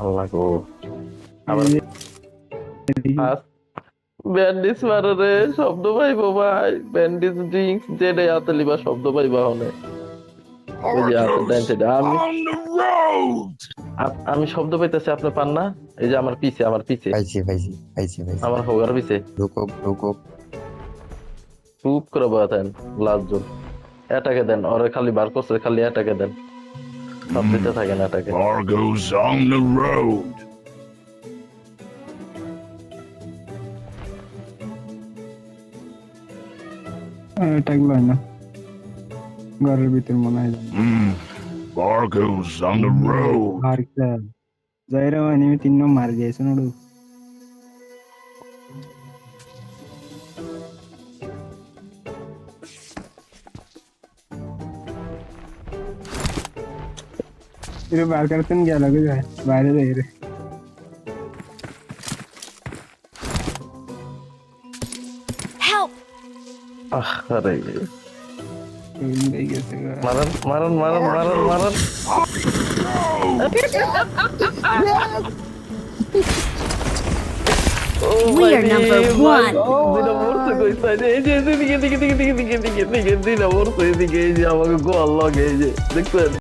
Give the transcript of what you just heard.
আল্লাহ গো। আবার ব্যান্ডিজ মারে রে, শব্দ পাইবো ভাই। ব্যান্ডিজ ড্রিঙ্কস যেটাই হাতে লিবা শব্দ পাইবা হনে। ওই যে আছে ডান Argos সাইডে। আমি on the road! আমি শব্দ পাইতেছি, আপনি পান না? এই যে আমার পিছে, আমার পিছে, পাইছি পাইছি পাইছি পাইছি। আমার হোগার পিছে ঢুকো ঢুকো। চুপ করে বয়াতেন। লাস্ট জন এটাকে দেন, ওরে খালি বার করছে, খালি এটাকে দেন। সব দিতে থাকেন এটাকে। Argos on the road! এটাগুলো হয় না, ঘরের ভিতর মনে হয় জানি। Argos on the road! আর যাইরা মানে আমি 3 নম্বর মার গেছে নড়ু। এর বার করতেন গেল গে যায় বাইরে যাই রে। Help! আরে এই গেছে গা। মারান মারান মারান মারান মারান। We are number one. দিনা মরছে কই সাইডে, এই যে এদিকে এদিকে এদিকে এদিকে এদিকে এদিকে দিনা মরছে এদিকে, এই যে আমাকে গোয়াল লগে, এই যে দেখছেন।